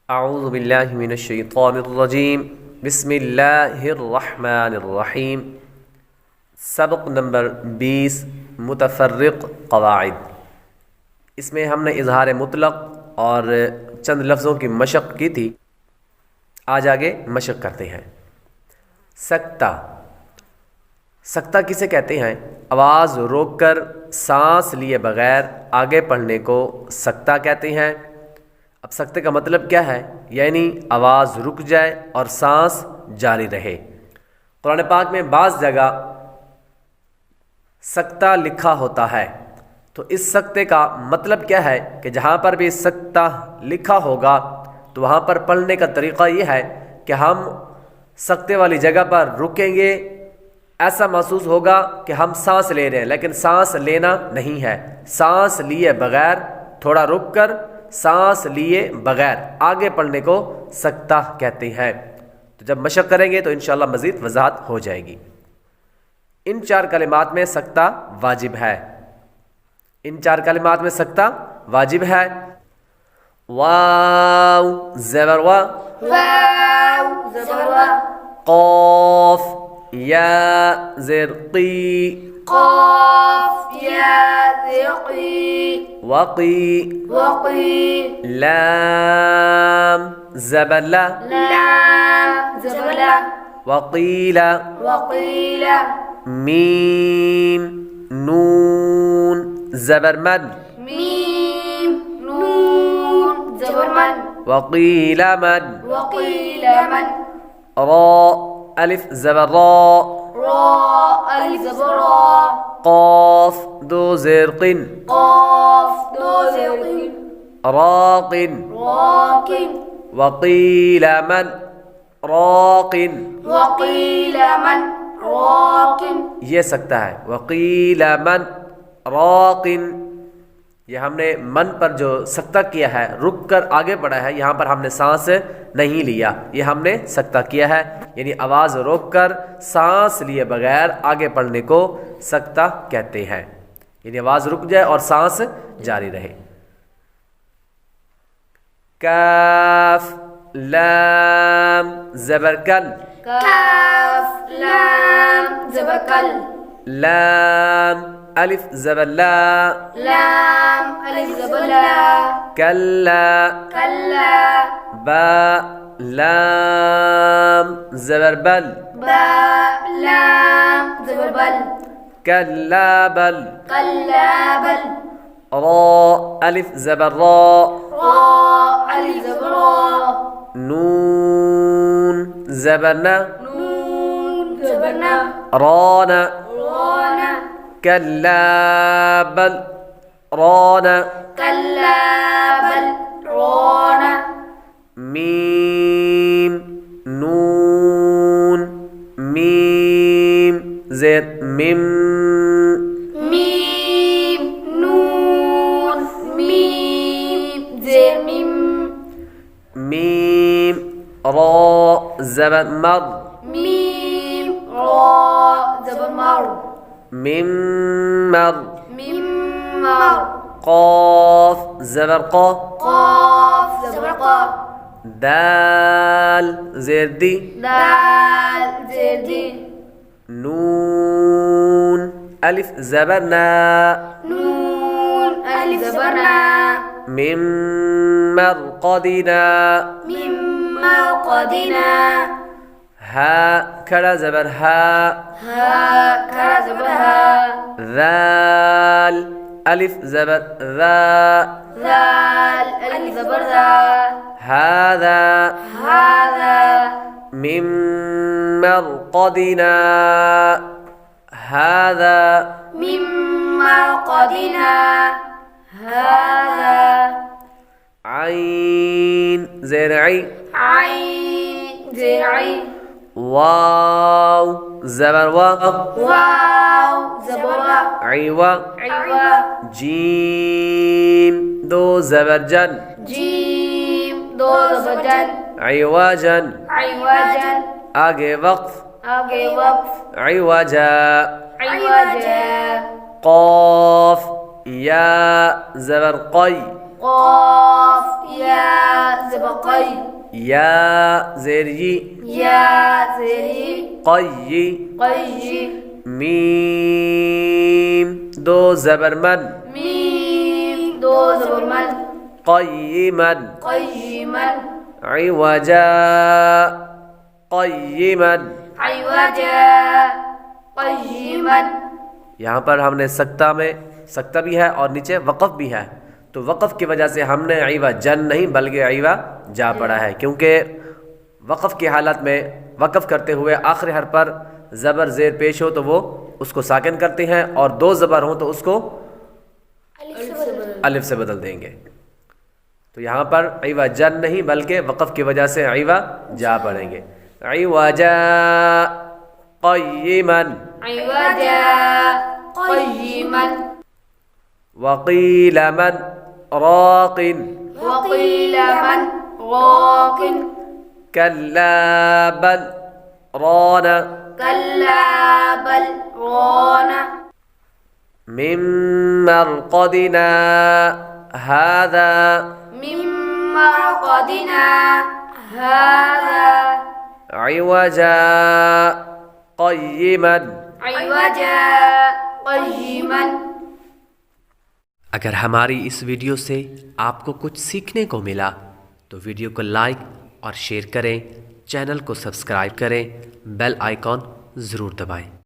अऊज़ु बिल्लाहि मिनश्शैतानिर्रजीम बिस्मिल्लाहिर्रहमानिर्रहीम। सबक नंबर 20 मुतफ़र्रिक़ क़वाइद। इसमें हमने इज़हार मुतलक़ और चंद लफ्ज़ों की मशक़ की थी। आज आगे मशक़ करते हैं। सकता, सकता किसे कहते हैं? आवाज़ रोककर सांस लिए बग़ैर आगे पढ़ने को सकता कहते हैं। अब सकते का मतलब क्या है? यानी आवाज़ रुक जाए और सांस जारी रहे। कुरान पाक में बाज़ जगह सकता लिखा होता है, तो इस सकते का मतलब क्या है कि जहाँ पर भी सकता लिखा होगा तो वहाँ पर पढ़ने का तरीक़ा ये है कि हम सकते वाली जगह पर रुकेंगे। ऐसा महसूस होगा कि हम सांस ले रहे हैं, लेकिन सांस लेना नहीं है। सांस लिए बग़ैर, थोड़ा रुक कर सांस लिए बग़ैर आगे पढ़ने को सकता कहते हैं। तो जब मशक़ करेंगे तो इंशाअल्लाह मज़ीद वज़ाहत हो जाएगी। इन 4 कलिमात में सकता वाजिब है। इन 4 कलिमात में सकता वाजिब है। वाव ज़बर वा, वाव ज़बर वा, क़ाफ़ या ज़ेर क़ी, क़ाफ़ या ज़ेर क़ी, वक़ी, वक़ी, लाम ज़बर ला, लाम ज़बर ला, वक़ीला, वक़ीला, मीम नून ज़बर मद, मीम नून ज़बर मन, वक़ीला मद, वक़ीला मन, रा अलिफ ज़बर रा, रा अलिफ ज़बर रा, क़ाफ़ दो ज़ेर क़िन, क़ाफ़ दो ज़ेर क़ी, राक़िन, राक़िन, वक़ीला मन राक़िन। वक़ीला मन राक़िन। ये सकता है वक़ीला मन राक़िन। ये हमने मन पर जो सकता किया है, रुक कर आगे बढ़ा है, यहाँ पर हमने सांस नहीं लिया, ये हमने सकता किया है। यानी आवाज़ रोक कर सांस लिए बगैर आगे पढ़ने को सकता कहते हैं। यानी आवाज़ रुक जाए और सांस जारी रहे। काफ लाम ज़बर कल, काफ लाम ज़बर कल, लाम अलिफ ज़बर ला, लाम अलिफ ज़बर ला, कल्ला, कल्ला, बा लाम ज़बर बल, बा लाम ज़बर बल, कल्ला बल, कल्ला बल, रा अलिफ ज़बर रा, रा अलिफ ज़बर रा, नून ज़बर न, नून ज़बर ना, राना, राना, कल्ला बल राना, कल्ला बल राना, मीम नून मीम ज़ेर मिम, मीम नून मीम ज़ेर मिम, मीम रा ज़बर मर, मीम रा ज़बर मर, मिम मर, मिम मर, क़ाफ़ ज़बर क़ा, क़ाफ़ ज़बर क़ा, दाल ज़ेर दी, दाल ज़ेर दी, नून अलिफ ज़बर ना, नून अलिफ ज़बर ना, मिम मरक़दिना, मिम मरक़दिना, हा खड़ा ज़बर हा, हा खड़ा ज़बर हा, ज़ाल अलिफ ज़बर ज़ा, ज़ाल अलिफ ज़बर ज़ा, हाज़ा हाज़ा मिम मरक़दिना, हाज़ा मिम मरक़दिना, हाज़ा आइन ज़ेर आई, आइन ज़ेर आइन, वाव ज़बर वा, वाव ज़बर वा, अइवा, अइवा, जीम दो ज़बर जन, जीम दो ज़बर जन, अइवाजन, अइवाजन, आगे वक़्फ़, आगे वक़्फ़, अइवाजा, अइवाजा, क़ाफ़ या ज़बर क़ई, قاف يا زبقي या ज़ेर यी يا زري क़य्यी قي मीम दो ज़बर मद ميم دو زبر مد क़य्यिमन قيما इवजा क़य्यिमन। عوجا قيما यहाँ पर हमने सक्ता में सक्ता भी है और नीचे वक़फ़ भी है, तो वक़फ़ की वजह से हमने इवजन नहीं बल्कि इवा जा पड़ा है, क्योंकि वक़फ़ की हालत में वक़फ़ करते हुए आखिरी हर पर ज़बर ज़ेर पेश हो तो वो उसको साकिन करते हैं, और दो ज़बर हो तो उसको अलिफ से बदल देंगे। तो यहाँ पर इवजन नहीं बल्कि वक़फ़ की वजह से इवा जा पड़ेंगे। इवजा क़य्यिमन عوجا قيما वक़ील मन राक़िन وقيل من راق कल्ला बल रान كلا بل ران मिन मरक़दिना हाज़ा من مرقدنا هذا इवजा क़य्यिमन। عوجا قيما। अगर हमारी इस वीडियो से आपको कुछ सीखने को मिला तो वीडियो को लाइक और शेयर करें, चैनल को सब्सक्राइब करें, बेल आइकॉन ज़रूर दबाएं।